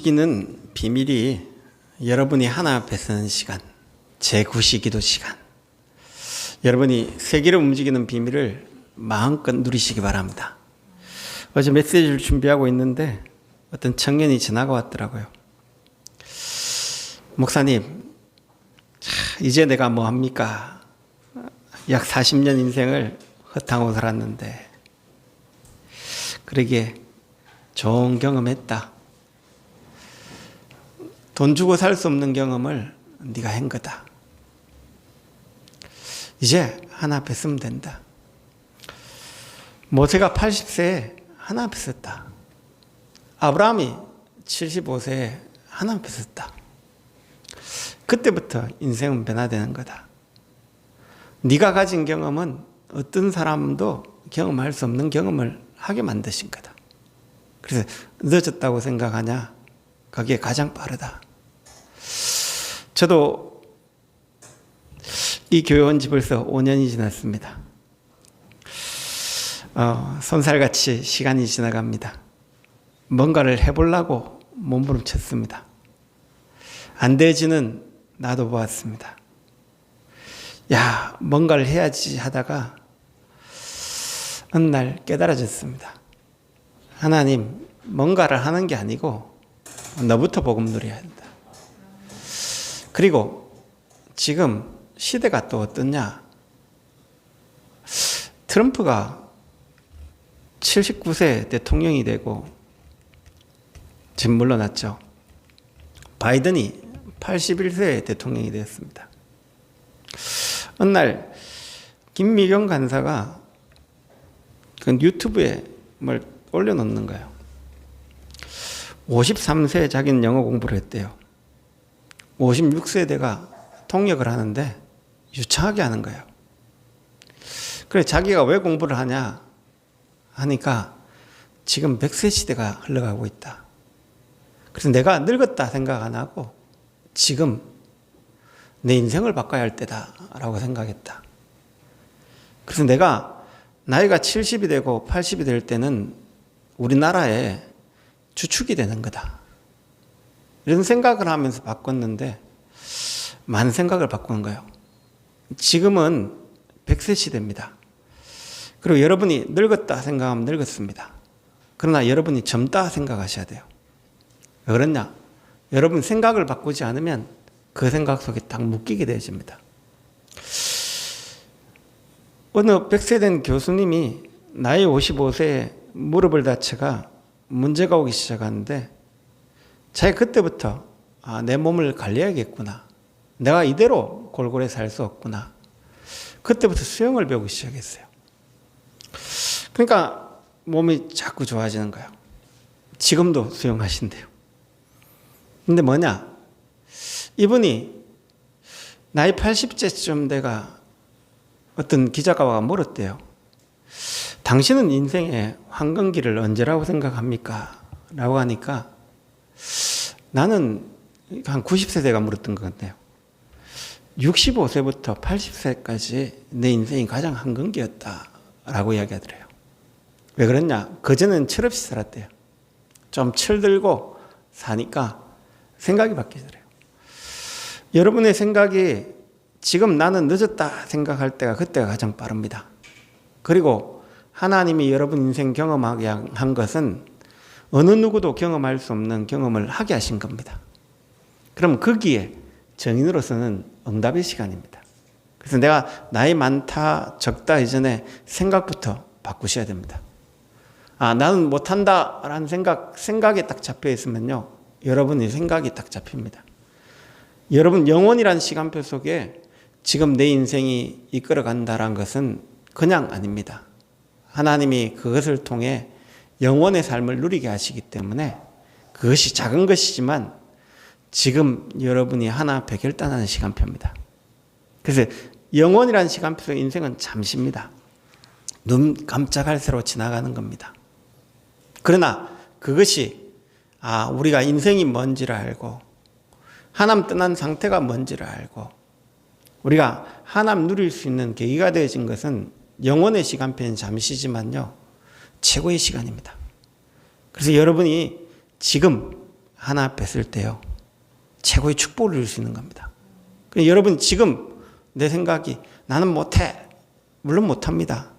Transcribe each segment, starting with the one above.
움직이는 비밀이 여러분이 하나 앞에 서는 시간, 제9시기도 시간. 여러분이 세계를 움직이는 비밀을 마음껏 누리시기 바랍니다. 어제 메시지를 준비하고 있는데 어떤 청년이 지나가 왔더라고요. 목사님, 이제 내가 뭐 합니까? 약 40년 인생을 허탕하고 살았는데 그러기에 좋은 경험했다. 돈 주고 살 수 없는 경험을 네가 한 거다. 이제 하나 앞에 서면 된다. 모세가 80세에 하나 앞에 섰다. 아브라함이 75세에 하나 앞에 섰다. 그때부터 인생은 변화되는 거다. 네가 가진 경험은 어떤 사람도 경험할 수 없는 경험을 하게 만드신 거다. 그래서 늦었다고 생각하냐? 그게 가장 빠르다. 저도 이 교회 온 지 벌써 5년이 지났습니다. 손살같이 시간이 지나갑니다. 뭔가를 해보려고 몸부림쳤습니다. 안 되지는 나도 보았습니다. 야, 뭔가를 해야지 하다가 어느 날 깨달아졌습니다. 하나님, 뭔가를 하는 게 아니고 너부터 복음 누려야 한다. 그리고 지금 시대가 또 어떠냐? 트럼프가 79세 대통령이 되고 지금 물러났죠. 바이든이 81세 대통령이 되었습니다. 어느 날 김미경 간사가 그 유튜브에 뭘 올려놓는 거예요. 53세에 자기는 영어 공부를 했대요. 56세에 내가 통역을 하는데 유창하게 하는 거예요. 그래, 자기가 왜 공부를 하냐 하니까 지금 100세 시대가 흘러가고 있다. 그래서 내가 늙었다 생각 안 하고 지금 내 인생을 바꿔야 할 때다라고 생각했다. 그래서 내가 나이가 70이 되고 80이 될 때는 우리나라에 주축이 되는 거다. 이런 생각을 하면서 바꿨는데 많은 생각을 바꾸는 거예요. 지금은 100세 시대입니다. 그리고 여러분이 늙었다 생각하면 늙었습니다. 그러나 여러분이 젊다 생각하셔야 돼요. 왜 그러냐? 여러분 생각을 바꾸지 않으면 그 생각 속에 딱 묶이게 되어집니다. 어느 100세 된 교수님이 나이 55세에 무릎을 다쳐가 문제가 오기 시작하는데 자기 그때부터 내 몸을 관리해야겠구나. 내가 이대로 골고루 살 수 없구나. 그때부터 수영을 배우기 시작했어요. 그러니까 몸이 자꾸 좋아지는 거예요. 지금도 수영하신대요. 근데 뭐냐? 이분이 나이 80세쯤 돼가 어떤 기자가 와 물었대요. 당신은 인생의 황금기를 언제라고 생각합니까? 라고 하니까 나는 한 90세대가 물었던 것 같네요. 65세부터 80세까지 내 인생이 가장 황금기였다라고 이야기하더래요. 왜 그랬냐? 그전에는 철없이 살았대요. 좀 철들고 사니까 생각이 바뀌더래요. 여러분의 생각이 지금 나는 늦었다 생각할 때가 그때가 가장 빠릅니다. 그리고 하나님이 여러분 인생 경험하게 한 것은 어느 누구도 경험할 수 없는 경험을 하게 하신 겁니다. 그럼 거기에 정인으로서는 응답의 시간입니다. 그래서 내가 나이 많다 적다 이전에 생각부터 바꾸셔야 됩니다. 나는 못한다 라는 생각에 딱 잡혀 있으면요, 여러분의 생각이 딱 잡힙니다. 여러분 영원이라는 시간표 속에 지금 내 인생이 이끌어 간다는 것은 그냥 아닙니다. 하나님이 그것을 통해 영원의 삶을 누리게 하시기 때문에 그것이 작은 것이지만 지금 여러분이 하나 앞에 결단하는 시간표입니다. 그래서 영원이라는 시간표 속에 인생은 잠시입니다. 눈 깜짝할 새로 지나가는 겁니다. 그러나 그것이 우리가 인생이 뭔지를 알고 하나님 떠난 상태가 뭔지를 알고 우리가 하나님 누릴 수 있는 계기가 되어진 것은 영원의 시간표는 잠시지만요, 최고의 시간입니다. 그래서 여러분이 지금 하나님 앞에 설 때요, 최고의 축복을 누릴 수 있는 겁니다. 그러니까 여러분 지금 내 생각이 나는 못해. 물론 못합니다.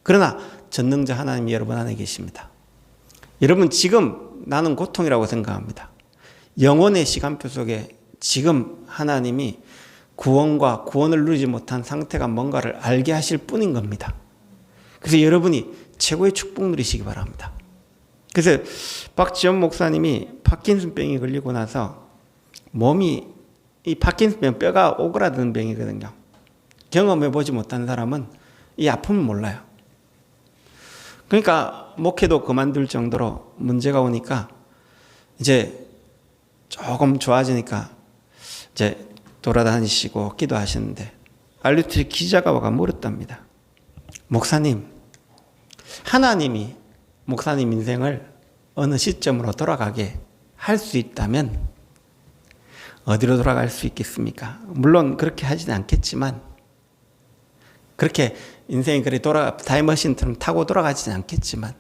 그러나 전능자 하나님이 여러분 안에 계십니다. 여러분 지금 나는 고통이라고 생각합니다. 영혼의 시간표 속에 지금 하나님이 구원과 구원을 누리지 못한 상태가 뭔가를 알게 하실 뿐인 겁니다. 그래서 여러분이 최고의 축복 누리시기 바랍니다. 그래서 박지원 목사님이 파킨슨병이 걸리고 나서 몸이, 이 파킨슨병 뼈가 오그라드는 병이거든요. 경험해보지 못한 사람은 이 아픔을 몰라요. 그러니까 목회도 그만둘 정도로 문제가 오니까 이제 조금 좋아지니까 이제 돌아다니시고 기도하시는데 알루트리 기자가 와가 물었답니다. 목사님, 하나님이 목사님 인생을 어느 시점으로 돌아가게 할 수 있다면 어디로 돌아갈 수 있겠습니까? 물론 그렇게 하지는 않겠지만, 그렇게 인생이 그래 타임머신처럼 타고 돌아가지는 않겠지만,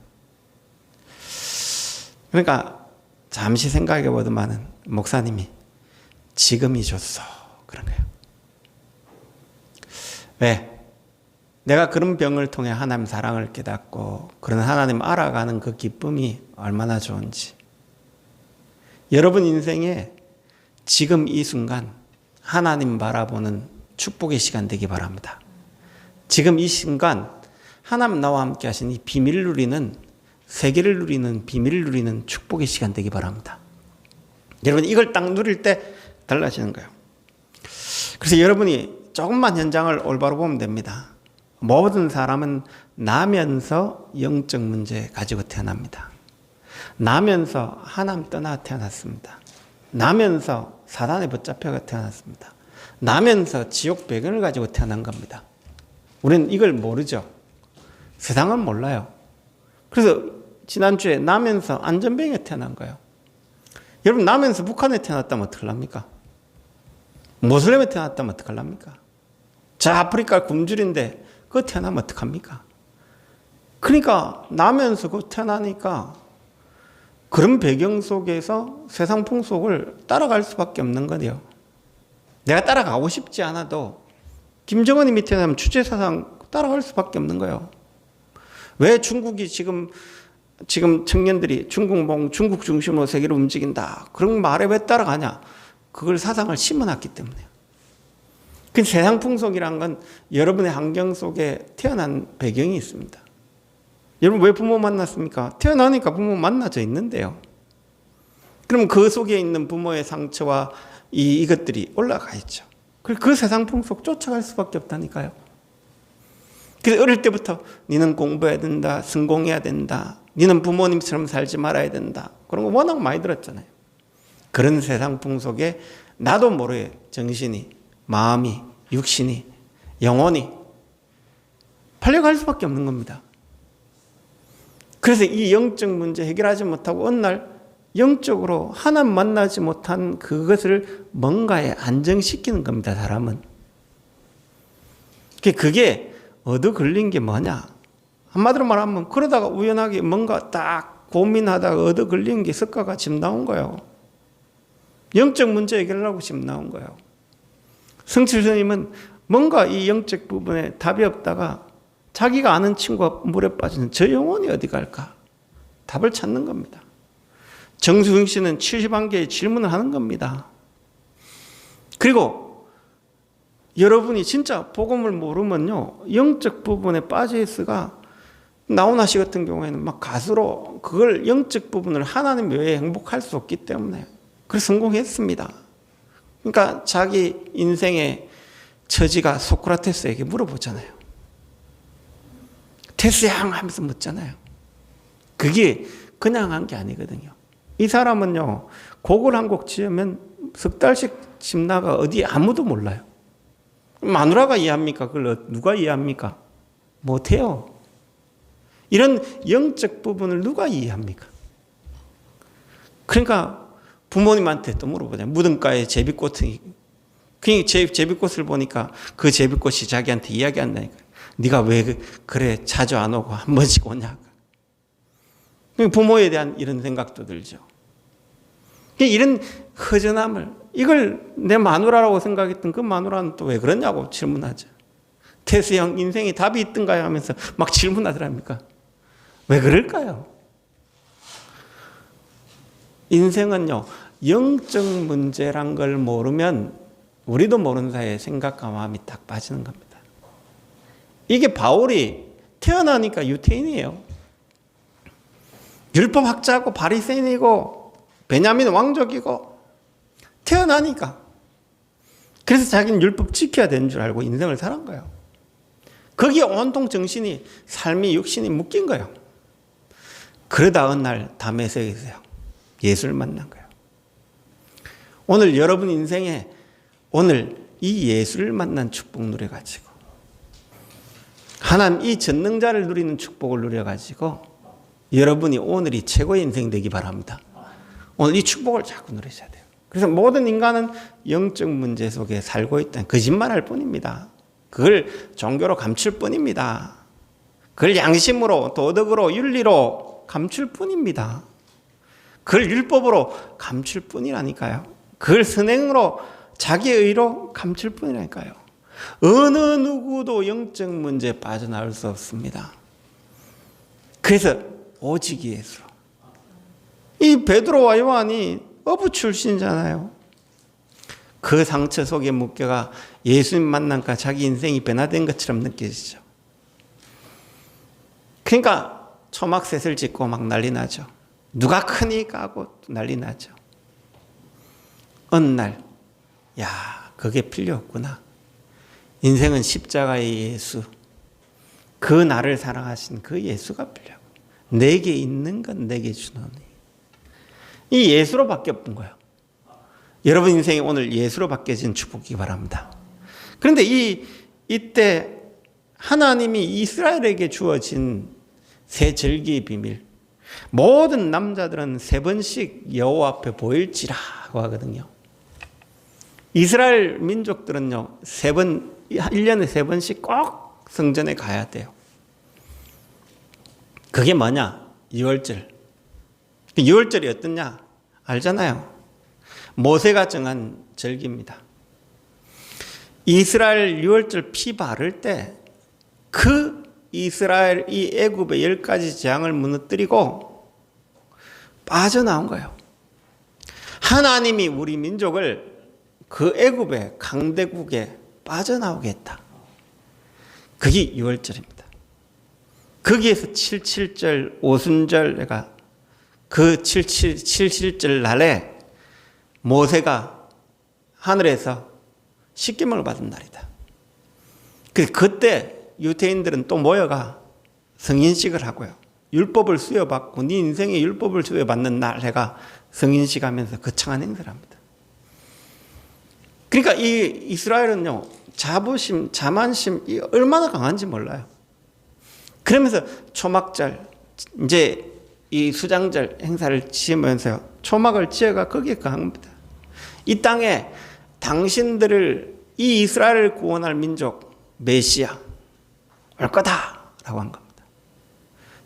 그러니까 잠시 생각해 보더만은 목사님이 지금이 좋소 그런 거예요. 왜? 내가 그런 병을 통해 하나님 사랑을 깨닫고 그런 하나님 알아가는 그 기쁨이 얼마나 좋은지. 여러분 인생에 지금 이 순간 하나님 바라보는 축복의 시간 되기 바랍니다. 지금 이 순간 하나님 나와 함께 하신 이 비밀을 누리는, 세계를 누리는, 비밀을 누리는 축복의 시간 되기 바랍니다. 여러분 이걸 딱 누릴 때 달라지는 거예요. 그래서 여러분이 조금만 현장을 올바로 보면 됩니다. 모든 사람은 나면서 영적 문제 가지고 태어납니다. 나면서 하나님 떠나 태어났습니다. 나면서 사단에 붙잡혀 태어났습니다. 나면서 지옥 배경을 가지고 태어난 겁니다. 우리는 이걸 모르죠. 세상은 몰라요. 그래서 지난주에 나면서 안전병에 태어난 거예요. 여러분 나면서 북한에 태어났다면 어떡합니까? 모슬렘에 태어났다면 어떡합니까? 저 아프리카 굶주린데 그거 태어나면 어떡합니까? 그러니까 나면서 그거 태어나니까 그런 배경 속에서 세상 풍속을 따라갈 수밖에 없는 거예요. 내가 따라가고 싶지 않아도 김정은이 밑에 나면 주체사상 따라갈 수밖에 없는 거예요. 왜 중국이 지금 청년들이 중국 중심으로 세계를 움직인다. 그런 말에 왜 따라가냐? 그걸 사상을 심어놨기 때문에요. 그 세상 풍속이란 건 여러분의 환경 속에 태어난 배경이 있습니다. 여러분 왜 부모 만났습니까? 태어나니까 부모 만나져 있는데요. 그럼 그 속에 있는 부모의 상처와 이것들이 올라가 있죠. 그 세상 풍속 쫓아갈 수밖에 없다니까요. 그래서 어릴 때부터 니는 공부해야 된다, 성공해야 된다, 니는 부모님처럼 살지 말아야 된다, 그런 거 워낙 많이 들었잖아요. 그런 세상 풍속에 나도 모르게 정신이, 마음이, 육신이, 영혼이 팔려갈 수밖에 없는 겁니다. 그래서 이 영적 문제 해결하지 못하고 어느 날 영적으로 하나님 만나지 못한 그것을 뭔가에 안정시키는 겁니다, 사람은. 그게 얻어 걸린 게 뭐냐? 한마디로 말하면 그러다가 우연하게 뭔가 딱 고민하다가 얻어 걸린 게 석가가 지금 나온 거예요. 영적 문제 해결하려고 지금 나온 거예요. 성칠 스님은 뭔가 이 영적 부분에 답이 없다가 자기가 아는 친구가 물에 빠지는 저 영혼이 어디 갈까? 답을 찾는 겁니다. 정수승 씨는 71개의 질문을 하는 겁니다. 그리고 여러분이 진짜 복음을 모르면요, 영적 부분에 빠져 있어가 나훈아 씨 같은 경우에는 막 가수로 그걸 영적 부분을 하나님 외에 행복할 수 없기 때문에 그래서 성공했습니다. 그러니까 자기 인생의 처지가 소크라테스에게 물어보잖아요. 테스양 하면서 묻잖아요. 그게 그냥 한 게 아니거든요. 이 사람은요, 곡을 한 곡 지으면 석 달씩 집 나가 어디 아무도 몰라요. 마누라가 이해합니까? 그걸 누가 이해합니까? 못해요. 이런 영적 부분을 누가 이해합니까? 그러니까 부모님한테 또 물어보잖아요. 무덤가에 제비꽃이, 그 제비꽃을 보니까 그 제비꽃이 자기한테 이야기한다니까요. 네가 왜 그래 자주 안 오고 한 번씩 오냐. 부모에 대한 이런 생각도 들죠. 이런 허전함을, 이걸 내 마누라라고 생각했던 그 마누라는 또 왜 그러냐고 질문하죠. 태수형 인생에 답이 있던가요? 하면서 막 질문하더랍니까? 왜 그럴까요? 인생은요, 영적 문제란 걸 모르면 우리도 모르는 사이에 생각과 마음이 딱 빠지는 겁니다. 이게 바울이 태어나니까 유태인이에요. 율법학자고 바리새인이고 베냐민 왕족이고 태어나니까. 그래서 자기는 율법 지켜야 되는 줄 알고 인생을 살은 거예요. 거기에 온통 정신이, 삶이, 육신이 묶인 거예요. 그러다 어느 날 다메섹에서요, 예수를 만난 거예요. 오늘 여러분 인생에 오늘 이 예수를 만난 축복 누려가지고, 하나님 이 전능자를 누리는 축복을 누려가지고 여러분이 오늘이 최고의 인생 되기 바랍니다. 오늘 이 축복을 자꾸 누리셔야 돼요. 그래서 모든 인간은 영적 문제 속에 살고 있다는 거짓말할 뿐입니다. 그걸 종교로 감출 뿐입니다. 그걸 양심으로, 도덕으로, 윤리로 감출 뿐입니다. 그걸 율법으로 감출 뿐이라니까요. 그걸 선행으로, 자기의 의로 감출 뿐이라니까요. 어느 누구도 영적 문제에 빠져나올 수 없습니다. 그래서 오직 예수. 이 베드로와 요한이 어부 출신이잖아요. 그 상처 속에 묶여가 예수님 만나니까 자기 인생이 변화된 것처럼 느껴지죠. 그러니까 초막셋을 짓고 막 난리 나죠. 누가 크니까 하고 난리 나죠. 어느 날, 야, 그게 필요 없구나. 인생은 십자가의 예수, 그 나를 사랑하신 그 예수가 필요하고, 내게 있는 건 내게 주노니. 이 예수로 바뀌어본 거예요. 여러분 인생이 오늘 예수로 바뀌어진 축복이기 바랍니다. 그런데 이때 하나님이 이스라엘에게 주어진 세 절기의 비밀, 모든 남자들은 3번씩 여호와 앞에 보일지라고 하거든요. 이스라엘 민족들은요, 1년에 3번씩 꼭 성전에 가야 돼요. 그게 뭐냐? 유월절. 유월절이 어떠냐? 알잖아요. 모세가 정한 절기입니다. 이스라엘 유월절 피 바를 때 그 이스라엘 이 애굽의 10가지 재앙을 무너뜨리고 빠져나온 거예요. 하나님이 우리 민족을 그 애굽의 강대국에 빠져나오게 했다. 그게 유월절입니다. 거기에서 77절 오순절, 내가 그 77절 날에 모세가 하늘에서 십계명을 받은 날이다. 그때 유대인들은 또 모여가 성인식을 하고요. 율법을 수여받고 네 인생의 율법을 수여받는 날 해가 성인식 하면서 거창한 행사를 합니다. 그러니까 이 이스라엘은요, 자부심, 자만심, 이 얼마나 강한지 몰라요. 그러면서 초막절, 이제 이 수장절 행사를 지으면서요, 초막을 지어가 거기에 거합니다. 이 땅에 당신들을, 이 이스라엘을 구원할 민족 메시아 올 거다라고 한 겁니다.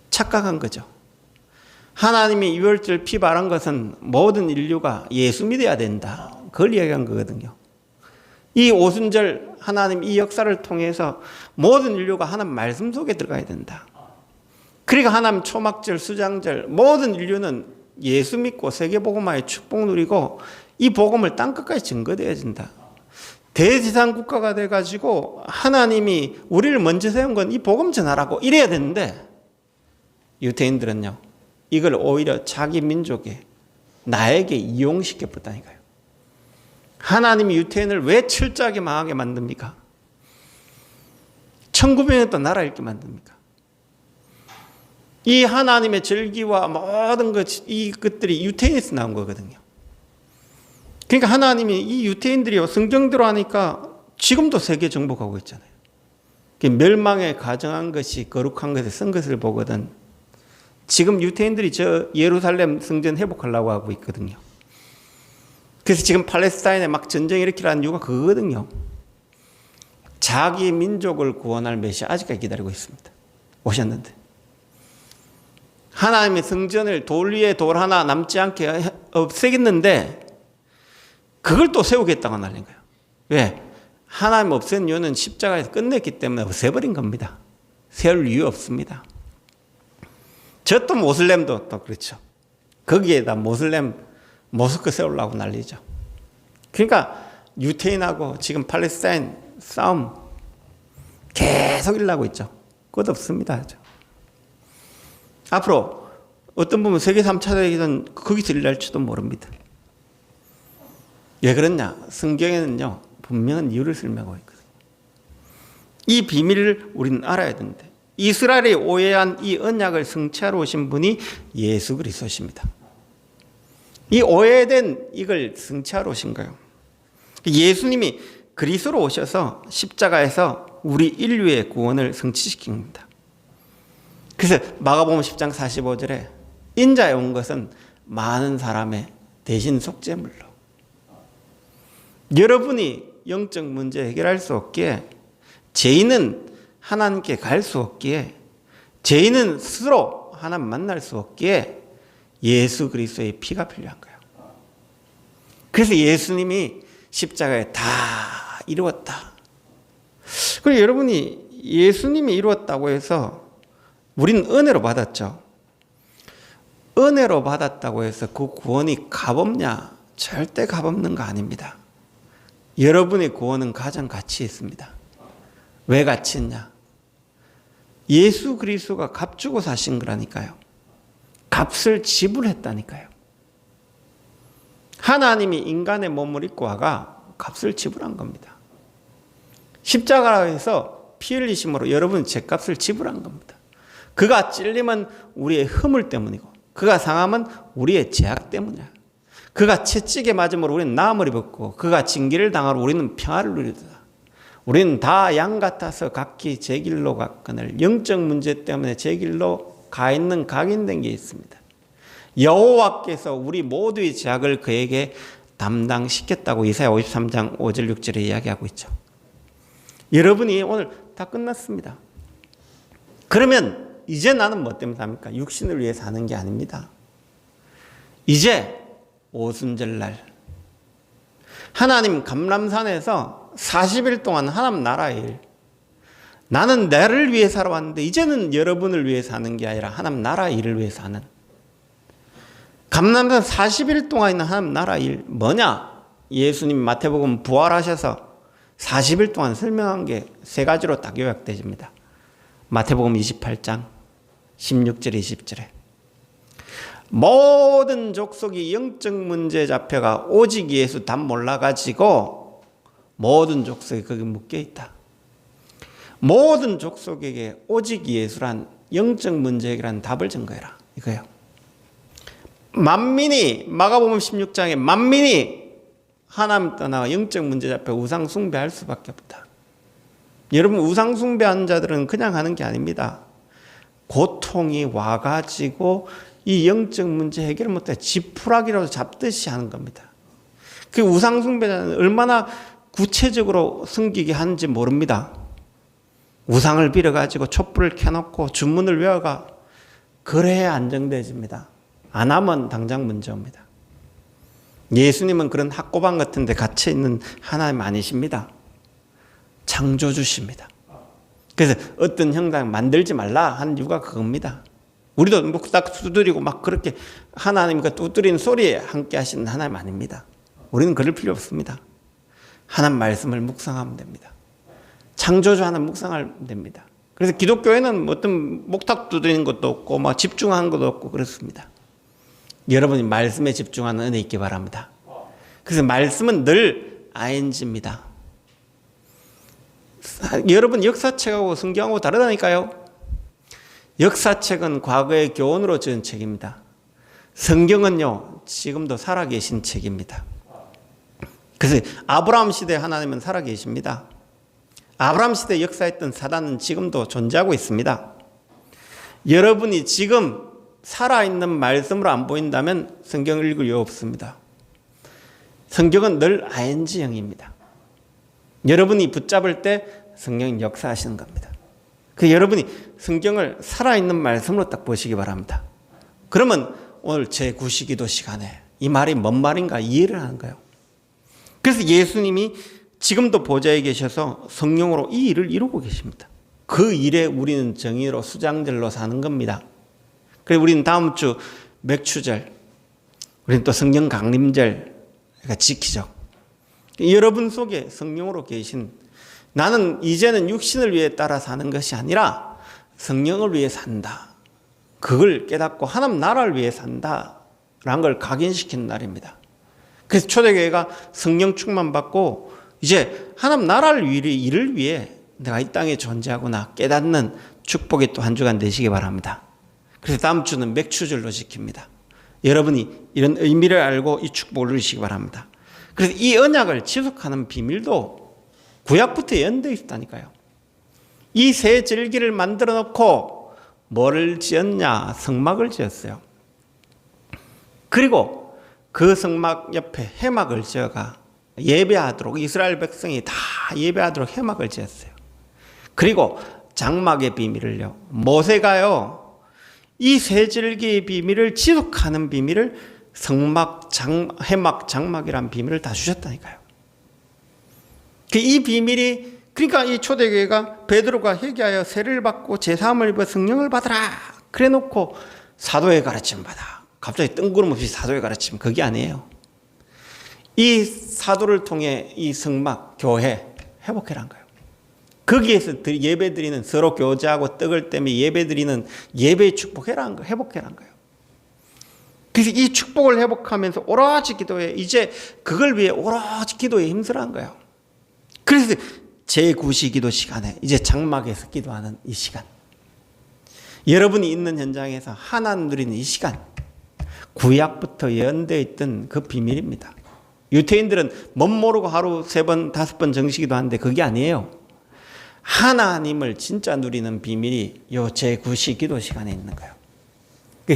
착각한 거죠. 하나님이 유월절 피 바른 것은 모든 인류가 예수 믿어야 된다, 그걸 이야기한 거거든요. 이 오순절 하나님 이 역사를 통해서 모든 인류가 하나님 말씀 속에 들어가야 된다. 그러니까 하나님 초막절, 수장절, 모든 인류는 예수 믿고 세계복음화의 축복 누리고 이 복음을 땅끝까지 증거되어진다. 대지상 국가가 돼가지고 하나님이 우리를 먼저 세운 건 이 복음 전하라고 이래야 되는데, 유대인들은요, 이걸 오히려 자기 민족에, 나에게 이용시켜 봤다니까요. 하나님이 유대인을 왜 철저하게 망하게 만듭니까? 1900년 동안 나라 잃게 만듭니까? 이 하나님의 절기와 모든 이것들이 유대인에서 나온 거거든요. 그러니까 하나님이 이 유대인들이 성경대로 하니까 지금도 세계 정복하고 있잖아요. 멸망에 가정한 것이 거룩한 것에 쓴 것을 보거든. 지금 유대인들이 저 예루살렘 성전 회복하려고 하고 있거든요. 그래서 지금 팔레스타인에 막 전쟁 일으키라는 이유가 그거거든요. 자기 민족을 구원할 메시아 아직까지 기다리고 있습니다. 오셨는데. 하나님의 성전을 돌 위에 돌 하나 남지 않게 없애겠는데 그걸 또 세우겠다고 날린 거예요. 왜? 하나님 없앤 이유는 십자가에서 끝냈기 때문에 없애버린 겁니다. 세울 이유 없습니다. 저 또 모슬렘도 또 그렇죠. 거기에다 모슬렘 모스크 세우려고 난리죠. 그러니까 유태인하고 지금 팔레스타인 싸움 계속 일어나고 있죠. 끝없습니다. 앞으로 어떤 분은 세계 3차 대전 거기서 일어날지도 모릅니다. 왜 그러냐? 성경에는요 분명한 이유를 설명하고 있거든요. 이 비밀을 우리는 알아야 되는데 이스라엘이 오해한 이 언약을 성취하러 오신 분이 예수 그리스도십니다. 이 오해된 이걸 성취하러 오신 거예요. 예수님이 그리스도로 오셔서 십자가에서 우리 인류의 구원을 성취시킨 겁니다. 그래서 마가복음 10장 45절에 인자에 온 것은 많은 사람의 대신 속죄물로 여러분이 영적 문제 해결할 수 없기에 죄인은 하나님께 갈 수 없기에 죄인은 스스로 하나님 만날 수 없기에 예수 그리스도의 피가 필요한 거예요. 그래서 예수님이 십자가에 다 이루었다. 그리고 여러분이 예수님이 이루었다고 해서 우리는 은혜로 받았죠. 은혜로 받았다고 해서 그 구원이 값없냐? 절대 값없는 거 아닙니다. 여러분의 구원은 가장 가치 있습니다. 왜 가치 있냐? 예수 그리스도가 값 주고 사신 거라니까요. 값을 지불했다니까요. 하나님이 인간의 몸을 입고 와가 값을 지불한 겁니다. 십자가에서 피 흘리심으로 여러분 죄값을 지불한 겁니다. 그가 찔림은 우리의 허물 때문이고 그가 상함은 우리의 죄악 때문이야. 그가 채찍에 맞음으로 우리는 나음을 입었고 그가 징계를 당하러 우리는 평화를 누리도다. 우리는 다 양 같아서 각기 제 길로 갔거늘 영적 문제 때문에 제 길로 가 있는 각인된 게 있습니다. 여호와께서 우리 모두의 죄악을 그에게 담당시켰다고 이사야 53장 5절 6절에 이야기하고 있죠. 여러분이 오늘 다 끝났습니다. 그러면 이제 나는 뭐 때문에 삽니까? 육신을 위해 사는 게 아닙니다. 이제 오순절날 하나님 감람산에서 40일 동안 하나님 나라의 일, 나는 나를 위해 살아왔는데 이제는 여러분을 위해 사는 게 아니라 하나님 나라의 일을 위해 사는, 감람산 40일 동안 있는 하나님 나라의 일 뭐냐? 예수님 마태복음 부활하셔서 40일 동안 설명한 게 세 가지로 딱 요약되집니다. 마태복음 28장 16절 20절에 모든 족속이 영적 문제에 잡혀가 오직 예수 답 몰라가지고 모든 족속이 거기 묶여있다. 모든 족속에게 오직 예수란 영적 문제 해결한 답을 증거해라 이거예요. 만민이 마가복음 16장에 만민이 하나님 떠나 영적 문제 잡혀 우상 숭배할 수밖에 없다. 여러분 우상 숭배하는 자들은 그냥 하는 게 아닙니다. 고통이 와가지고 이 영적 문제 해결을 못해 지푸라기라도 잡듯이 하는 겁니다. 그 우상 숭배자는 얼마나 구체적으로 섬기게 하는지 모릅니다. 우상을 빌어가지고 촛불을 켜놓고 주문을 외워가 그래야 안정되집니다. 안 하면 당장 문제 옵니다. 예수님은 그런 학고방 같은 데 갇혀있는 하나님 아니십니다. 창조주십니다. 그래서 어떤 형상 만들지 말라 한 이유가 그겁니다. 우리도 뭐 딱 두드리고 막 그렇게 하나님과 두드리는 소리에 함께 하시는 하나님 아닙니다. 우리는 그럴 필요 없습니다. 하나님 말씀을 묵상하면 됩니다. 창조주 하나님 묵상하면 됩니다. 그래서 기독교에는 어떤 목탁 두드리는 것도 없고 막 집중하는 것도 없고 그렇습니다. 여러분이 말씀에 집중하는 은혜 있기 바랍니다. 그래서 말씀은 늘 ING입니다. 여러분 역사책하고 성경하고 다르다니까요. 역사책은 과거의 교훈으로 지은 책입니다. 성경은요 지금도 살아계신 책입니다. 그래서 아브라함 시대 하나님은 살아계십니다. 아브라함 시대 역사했던 사단은 지금도 존재하고 있습니다. 여러분이 지금 살아있는 말씀으로 안 보인다면 성경을 읽을 이유 없습니다. 성경은 늘 ING형입니다. 여러분이 붙잡을 때 성령이 역사하시는 겁니다. 그 여러분이 성경을 살아있는 말씀으로 딱 보시기 바랍니다. 그러면 오늘 제9시기도 시간에 이 말이 뭔 말인가 이해를 하는 거예요. 그래서 예수님이 지금도 보좌에 계셔서 성령으로 이 일을 이루고 계십니다. 그 일에 우리는 정의로 수장들로 사는 겁니다. 그래서 우리는 다음 주 맥추절, 우리는 또 성령 강림절 지키죠. 여러분 속에 성령으로 계신, 나는 이제는 육신을 위해 따라 사는 것이 아니라 성령을 위해 산다, 그걸 깨닫고 하나님 나라를 위해 산다라는 걸 각인시키는 날입니다. 그래서 초대교회가 성령 충만 받고 이제 하나님 나라를 위해, 일을 위해 내가 이 땅에 존재하구나 깨닫는 축복이 또 한 주간 되시기 바랍니다. 그래서 다음 주는 맥추절로 지킵니다. 여러분이 이런 의미를 알고 이 축복을 누리시기 바랍니다. 그래서 이 언약을 지속하는 비밀도 구약부터 연대해 있다니까요. 이 새 절기를 만들어 놓고 뭐를 지었냐? 성막을 지었어요. 그리고 그 성막 옆에 회막을 지어가 예배하도록, 이스라엘 백성이 다 예배하도록 회막을 지었어요. 그리고 장막의 비밀을요, 모세가요 이 새 절기의 비밀을 지속하는 비밀을 성막, 회막, 장막이라는 비밀을 다 주셨다니까요. 이 비밀이, 그러니까 이 초대교회가 베드로가 회개하여 세례를 받고 제사함을 입어 성령을 받으라 그래 놓고 사도의 가르침 받아, 갑자기 뜬구름없이 사도의 가르침, 그게 아니에요. 이 사도를 통해 이 성막, 교회 회복해란 거예요. 거기에서 예배 드리는, 서로 교제하고 떡을 떼며 예배 드리는 예배의 축복해란 거, 회복해란 거예요. 그래서 이 축복을 회복하면서 오로지 기도해, 이제 그걸 위해 오로지 기도에 힘쓰라는 거예요. 그래서 제9시 기도 시간에 이제 장막에서 기도하는 이 시간, 여러분이 있는 현장에서 하나님 누리는 이 시간, 구약부터 연대해 있던 그 비밀입니다. 유태인들은 못 모르고 하루 3번, 5번 정식기도 하는데 그게 아니에요. 하나님을 진짜 누리는 비밀이 요 제9시 기도 시간에 있는 거예요.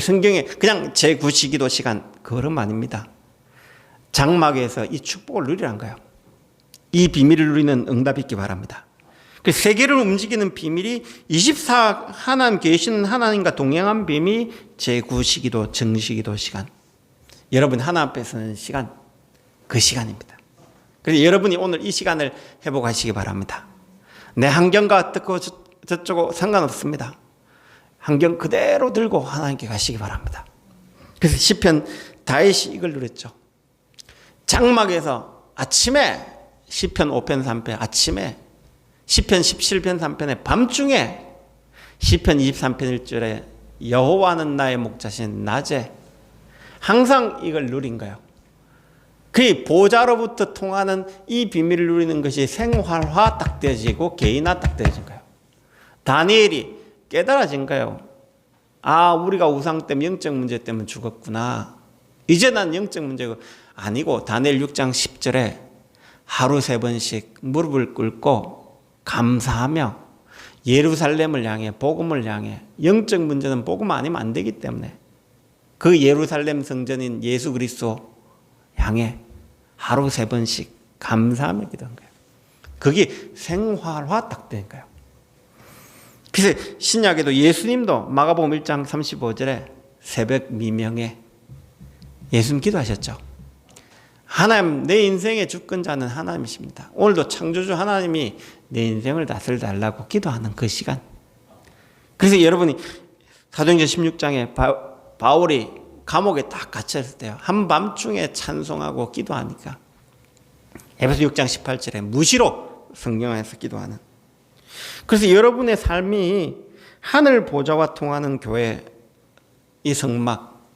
성경에 그냥 제9시 기도 시간, 그런 아닙니다. 장막에서 이 축복을 누리라는 거예요. 이 비밀을 누리는 응답이 있기 바랍니다. 세계를 움직이는 비밀이 24 하나님 계시는 하나님과 동행한 비밀이 제9시 기도, 정시 기도 시간. 여러분 하나님 앞에 서는 시간, 그 시간입니다. 그래서 여러분이 오늘 이 시간을 회복하시기 바랍니다. 내 환경과 어떻고 저쩌고 상관없습니다. 환경 그대로 들고 하나님께 가시기 바랍니다. 그래서 시편 다윗이 이걸 누렸죠. 장막에서 아침에 시편 5편 3편 아침에, 시편 17편 3편에 밤중에, 시편 23편 1절에 여호와는 나의 목자신 낮에, 항상 이걸 누린 거예요. 그 보좌로부터 통하는 이 비밀을 누리는 것이 생활화 딱 되어지고 개인화 딱 되어진 거예요. 다니엘이 깨달아진 거예요. 아, 우리가 우상 때문에 영적 문제 때문에 죽었구나. 이제 난 영적 문제가 아니고, 다니엘 6장 10절에 하루 3번씩 무릎을 꿇고 감사하며 예루살렘을 향해, 복음을 향해, 영적 문제는 복음 아니면 안 되기 때문에 그 예루살렘 성전인 예수 그리스도 향해 하루 3번씩 감사하며 기도한 거예요. 그게 생활화 딱 된 거예요. 그래서 신약에도 예수님도 마가복음 1장 35절에 새벽 미명에 예수님 기도하셨죠. 하나님, 내 인생의 주권자는 하나님이십니다. 오늘도 창조주 하나님이 내 인생을 다스려달라고 기도하는 그 시간. 그래서 여러분이 사도행전 16장에 바울이 감옥에 딱 갇혔을 때요, 한밤중에 찬송하고 기도하니까 에베소 6장 18절에 무시로 성령 안에서 기도하는. 그래서 여러분의 삶이 하늘 보좌와 통하는 교회, 이 성막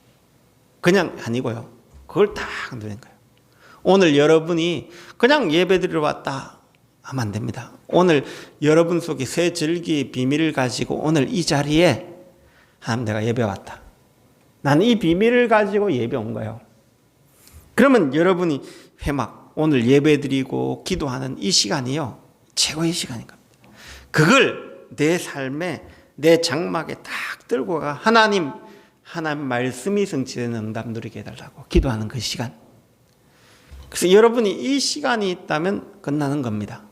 그냥 아니고요, 그걸 딱 누리는 거예요. 오늘 여러분이 그냥 예배드리러 왔다 하면 안 됩니다. 오늘 여러분 속에 새 절기의 비밀을 가지고 오늘 이 자리에 하나님, 내가 예배 왔다, 나는 이 비밀을 가지고 예배 온 거예요. 그러면 여러분이 회막, 오늘 예배드리고 기도하는 이 시간이요, 최고의 시간인 겁니다. 그걸 내 삶에, 내 장막에 딱 들고 가 하나님 말씀이 성취되는 응답 누리게 해달라고 기도하는 그 시간. 그래서 여러분이 이 시간이 있다면 끝나는 겁니다.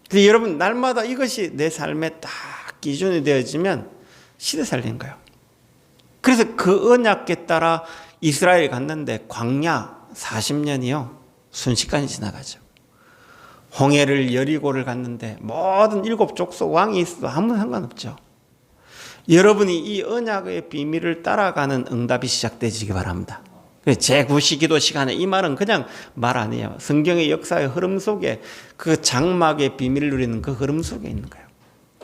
그래서 여러분 날마다 이것이 내 삶에 딱 기준이 되어지면 시대 살리는 거예요. 그래서 그 언약에 따라 이스라엘 갔는데 광야 40년이요. 순식간에 지나가죠. 홍해를 여리고를 갔는데 모든 7족속 왕이 있어도 아무 상관없죠. 여러분이 이 언약의 비밀을 따라가는 응답이 시작되시기 바랍니다. 제9시기도 시간에 이 말은 그냥 말 아니에요. 성경의 역사의 흐름 속에 그 장막의 비밀을 누리는 그 흐름 속에 있는 거예요.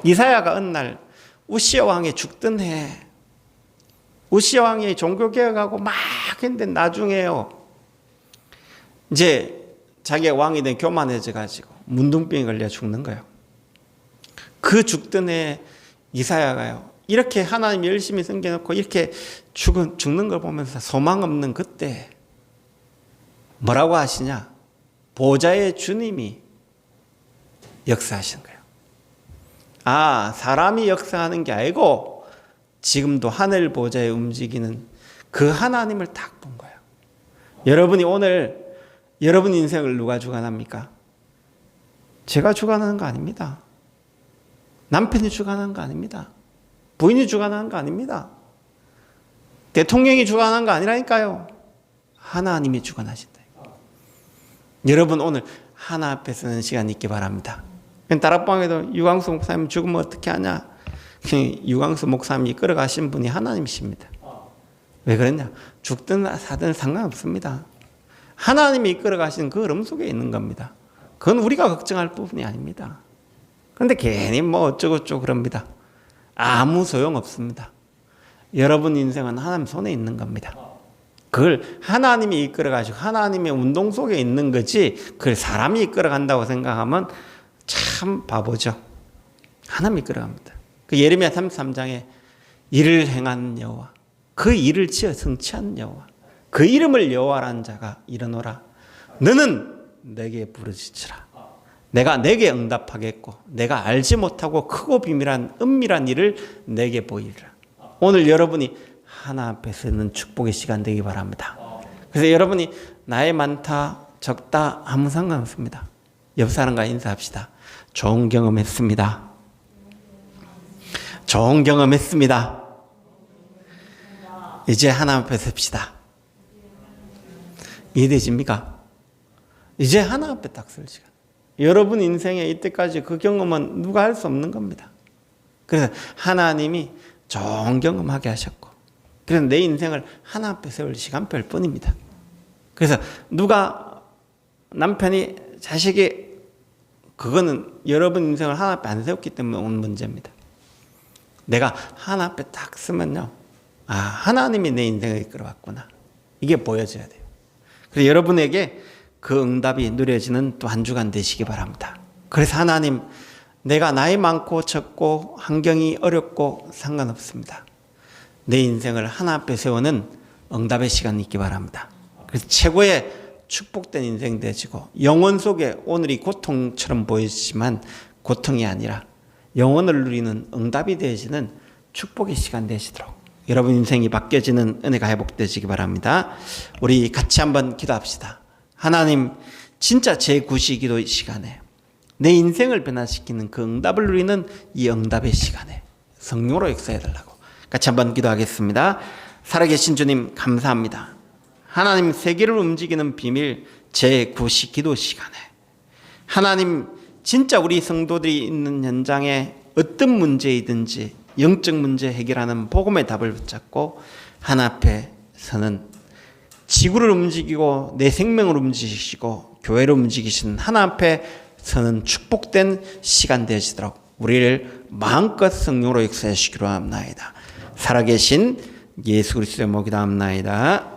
이사야가 어느 날 우시야 왕이 죽던 해, 우시야 왕이 종교개혁하고 막 했는데 나중에요, 이제 자기가 왕이 된 교만해져 가지고 문둥병에 걸려 죽는 거예요. 그 죽던 해 이사야가요, 이렇게 하나님 열심히 섬겨놓고 이렇게 죽는 걸 보면서 소망 없는 그때 뭐라고 하시냐? 보좌의 주님이 역사하시는 거예요. 아, 사람이 역사하는 게 아니고 지금도 하늘 보좌에 움직이는 그 하나님을 딱 본 거예요. 여러분이 오늘 여러분 인생을 누가 주관합니까? 제가 주관하는 거 아닙니다. 남편이 주관하는 거 아닙니다. 부인이 주관하는 거 아닙니다. 대통령이 주관하는 거 아니라니까요. 하나님이 주관하신다. 여러분 오늘 하나 앞에 서는 시간 있기 바랍니다. 다락방에도 유광수 목사님 죽으면 어떻게 하냐? 유광수 목사님이 이끌어가신 분이 하나님이십니다. 왜 그랬냐? 죽든 사든 상관없습니다. 하나님이 이끌어가신 그 흐름 속에 있는 겁니다. 그건 우리가 걱정할 부분이 아닙니다. 그런데 괜히 뭐 어쩌고저쩌고 그럽니다. 아무 소용없습니다. 여러분 인생은 하나님 손에 있는 겁니다. 그걸 하나님이 이끌어가시고 하나님의 운동 속에 있는 거지, 그걸 사람이 이끌어간다고 생각하면 참 바보죠. 하나님이 이끌어갑니다. 그 예레미야 33장에 일을 행하는 여호와, 그 일을 지어 성취하는 여호와, 그 이름을 여호와라는 자가 일어노라. 너는 내게 부르짖으라. 내가 내게 응답하겠고 내가 알지 못하고 크고 비밀한 은밀한 일을 내게 보이리라. 오늘 여러분이 하나 앞에 서는 축복의 시간 되기 바랍니다. 그래서 여러분이 나이 많다 적다 아무 상관없습니다. 옆 사람과 인사합시다. 좋은 경험했습니다. 좋은 경험했습니다. 이제 하나 앞에 섭시다. 이해되십니까? 이제 하나 앞에 딱 설 시간. 여러분 인생에 이때까지 그 경험은 누가 할 수 없는 겁니다. 그래서 하나님이 좋은 경험하게 하셨고, 그래서 내 인생을 하나 앞에 세울 시간별 뿐입니다. 그래서 누가 남편이 자식이, 그거는 여러분 인생을 하나 앞에 안 세웠기 때문에 오는 문제입니다. 내가 하나 앞에 딱 쓰면요, 아, 하나님이 내 인생을 이끌어왔구나, 이게 보여져야 돼요. 그래서 여러분에게 그 응답이 누려지는 또 한 주간 되시기 바랍니다. 그래서 하나님, 내가 나이 많고 적고 환경이 어렵고 상관없습니다. 내 인생을 하나 앞에 세우는 응답의 시간이 있기 바랍니다. 그래서 최고의 축복된 인생 되시고, 영혼 속에 오늘이 고통처럼 보이지만 고통이 아니라 영혼을 누리는 응답이 되시는 축복의 시간 되시도록 여러분 인생이 바뀌어지는 은혜가 회복되시기 바랍니다. 우리 같이 한번 기도합시다. 하나님, 진짜 제9시기도 시간에 내 인생을 변화시키는 그 응답을 누리는 이 응답의 시간에 성령으로 역사해달라고 같이 한번 기도하겠습니다. 살아계신 주님 감사합니다. 하나님, 세계를 움직이는 비밀 제9시기도 시간에 하나님, 진짜 우리 성도들이 있는 현장에 어떤 문제이든지 영적 문제 해결하는 복음의 답을 붙잡고 하나 앞에 서는, 지구를 움직이고 내 생명을 움직이시고 교회를 움직이시는 하나 앞에 서는 축복된 시간 되시도록 우리를 마음껏 성령으로 역사하시기로 합나이다. 살아계신 예수 그리스도의 목이 담나이다.